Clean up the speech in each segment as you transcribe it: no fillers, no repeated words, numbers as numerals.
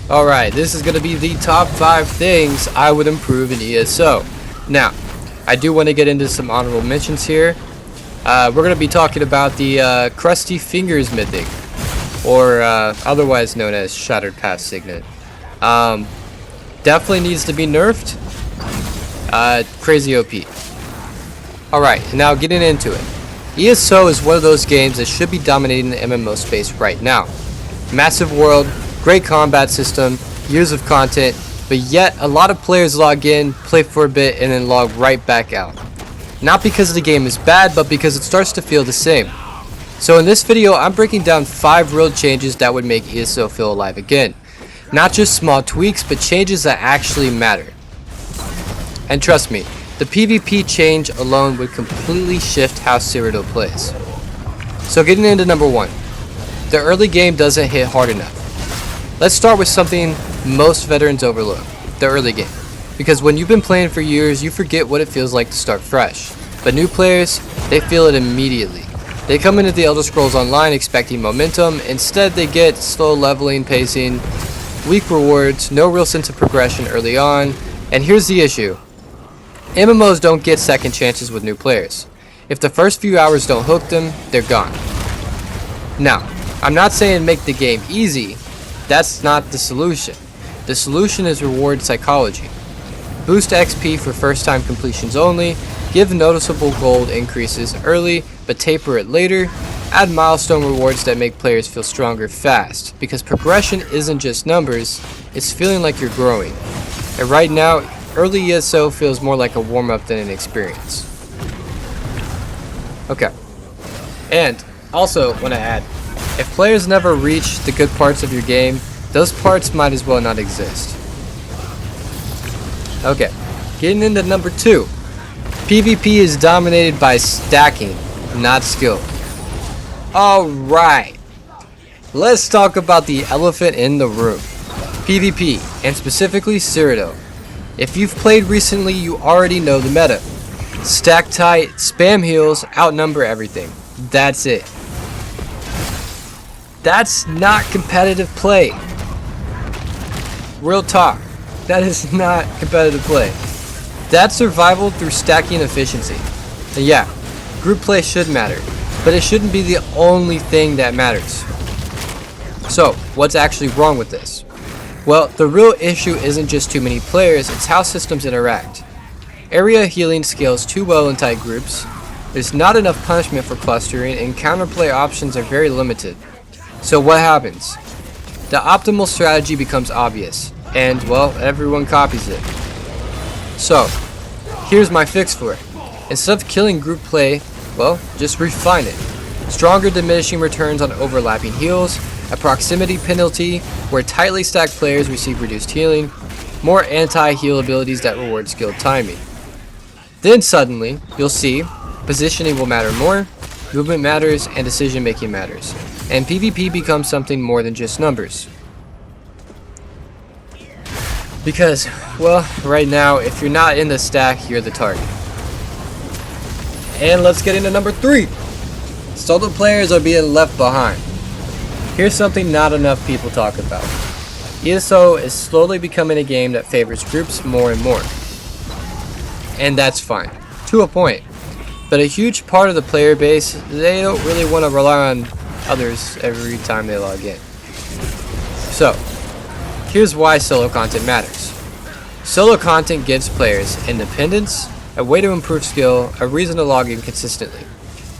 Alright, this is going to be the top 5 things I would improve in ESO. Now, I do want to get into some honorable mentions here. We're going to be talking about the Crusty Fingers Mythic, or otherwise known as Shattered Path Signet. Definitely needs to be nerfed. Crazy OP. Alright, now getting into it. ESO is one of those games that should be dominating the MMO space right now. Massive world, great combat system, years of content, but yet a lot of players log in, play for a bit, and then log right back out. Not because the game is bad, but because it starts to feel the same. So in this video, I'm breaking down 5 real changes that would make ESO feel alive again. Not just small tweaks, but changes that actually matter. And trust me, the PvP change alone would completely shift how Cyrodiil plays. So getting into number 1. The early game doesn't hit hard enough. Let's start with something most veterans overlook, the early game. Because when you've been playing for years, you forget what it feels like to start fresh. But new players, they feel it immediately. They come into the Elder Scrolls Online expecting momentum, instead they get slow leveling, pacing, weak rewards, no real sense of progression early on, and here's the issue. MMOs don't get second chances with new players. If the first few hours don't hook them, they're gone. Now, I'm not saying make the game easy. That's not the solution. The solution is reward psychology. Boost XP for first time completions only, give noticeable gold increases early, but taper it later, add milestone rewards that make players feel stronger fast, because progression isn't just numbers, it's feeling like you're growing. And right now, early ESO feels more like a warm-up than an experience. Okay. And also want to add, if players never reach the good parts of your game, those parts might as well not exist. Okay, getting into number 2. PvP is dominated by stacking, not skill. Alright, let's talk about the elephant in the room. PvP, and specifically Cyrodiil. If you've played recently, you already know the meta. Stack tight, spam heals, outnumber everything. That's it. That's not competitive play. Real talk. That is not competitive play. That's survival through stacking efficiency. And yeah, group play should matter, but it shouldn't be the only thing that matters. So, what's actually wrong with this? Well, the real issue isn't just too many players, it's how systems interact. Area healing scales too well in tight groups, there's not enough punishment for clustering, and counterplay options are very limited. So what happens? The optimal strategy becomes obvious, and well, everyone copies it. So, here's my fix for it. Instead of killing group play, well, just refine it. Stronger diminishing returns on overlapping heals, a proximity penalty where tightly stacked players receive reduced healing, more anti-heal abilities that reward skilled timing. Then suddenly, you'll see, positioning will matter more, movement matters, and decision making matters. And PvP becomes something more than just numbers. Because, well, right now, if you're not in the stack, you're the target. And let's get into number 3. Solo players are being left behind. Here's something not enough people talk about. ESO is slowly becoming a game that favors groups more and more. And that's fine, to a point. But a huge part of the player base, they don't really want to rely on others every time they log in. So, here's why solo content matters. Solo content gives players independence, a way to improve skill, a reason to log in consistently.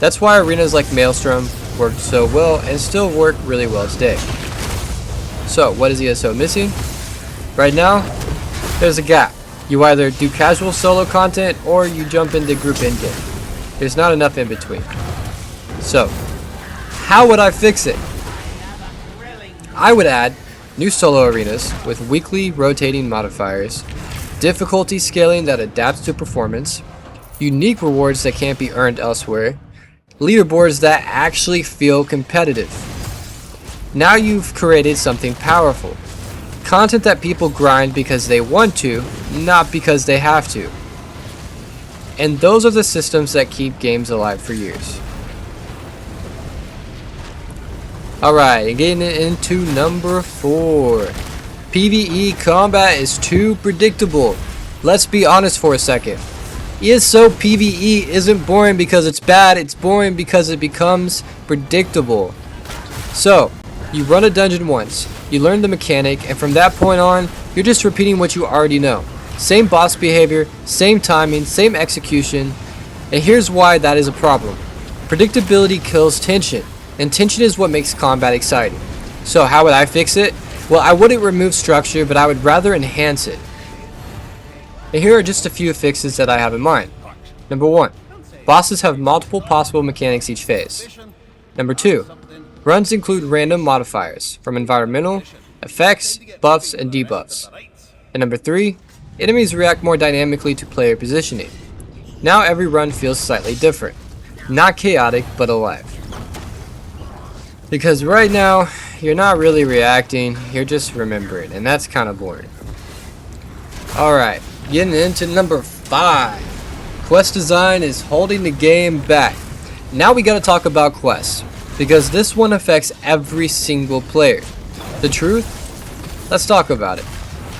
That's why arenas like Maelstrom worked so well and still work really well today. So, what is ESO missing? Right now, there's a gap. You either do casual solo content or you jump into group in-game. There's not enough in between. So, how would I fix it? I would add new solo arenas with weekly rotating modifiers, difficulty scaling that adapts to performance, unique rewards that can't be earned elsewhere, leaderboards that actually feel competitive. Now you've created something powerful. Content that people grind because they want to, not because they have to. And those are the systems that keep games alive for years. Alright, getting into number 4. PvE combat is too predictable. Let's be honest for a second. ESO PvE isn't boring because it's bad, it's boring because it becomes predictable. So, you run a dungeon once, you learn the mechanic, and from that point on, you're just repeating what you already know. Same boss behavior, same timing, same execution, and here's why that is a problem. Predictability kills tension, and tension is what makes combat exciting. So how would I fix it? Well, I wouldn't remove structure, but I would rather enhance it. And here are just a few fixes that I have in mind. Number 1, bosses have multiple possible mechanics each phase. Number 2, runs include random modifiers from environmental, effects, buffs, and debuffs. And number 3, enemies react more dynamically to player positioning. Now every run feels slightly different. Not chaotic, but alive. Because right now, you're not really reacting, you're just remembering, and that's kind of boring. Alright, getting into number 5. Quest design is holding the game back. Now we gotta talk about quests, because this one affects every single player. The truth? Let's talk about it.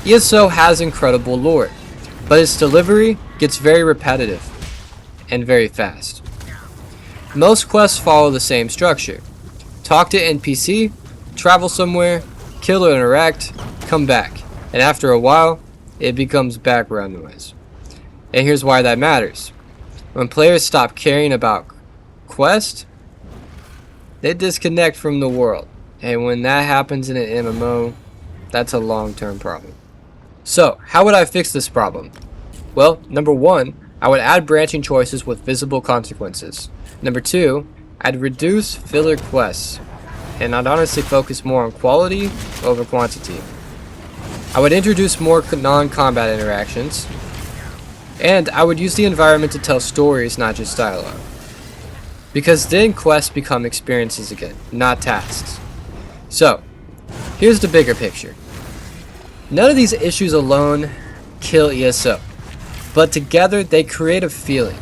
ESO has incredible lore, but its delivery gets very repetitive and very fast. Most quests follow the same structure. Talk to NPC, travel somewhere, kill or interact, come back, and after a while, it becomes background noise. And here's why that matters. When players stop caring about quest, they disconnect from the world. And when that happens in an MMO, that's a long-term problem. So, how would I fix this problem? Well, number 1, I would add branching choices with visible consequences. Number 2, I'd reduce filler quests, and I'd honestly focus more on quality over quantity. I would introduce more non-combat interactions, and I would use the environment to tell stories, not just dialogue. Because then quests become experiences again, not tasks. So, here's the bigger picture. None of these issues alone kill ESO, but together they create a feeling.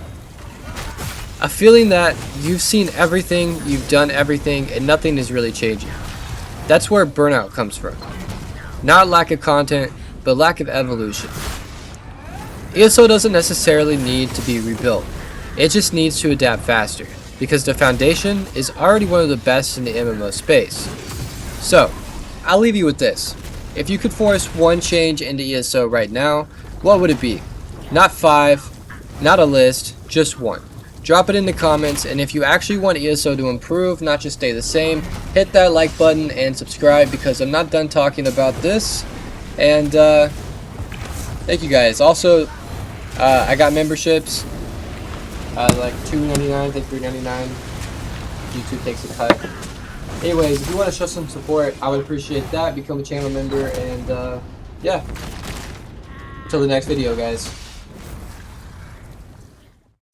A feeling that you've seen everything, you've done everything, and nothing is really changing. That's where burnout comes from. Not lack of content, but lack of evolution. ESO doesn't necessarily need to be rebuilt. It just needs to adapt faster, because the foundation is already one of the best in the MMO space. So, I'll leave you with this. If you could force one change into ESO right now, what would it be? Not 5, not a list, just one. Drop it in the comments, and if you actually want ESO to improve, not just stay the same, hit that like button and subscribe, because I'm not done talking about this. And thank you guys. Also, I got memberships, like $2.99, I think $3.99. YouTube takes a cut. Anyways, if you want to show some support, I would appreciate that. Become a channel member, and yeah. Until the next video, guys.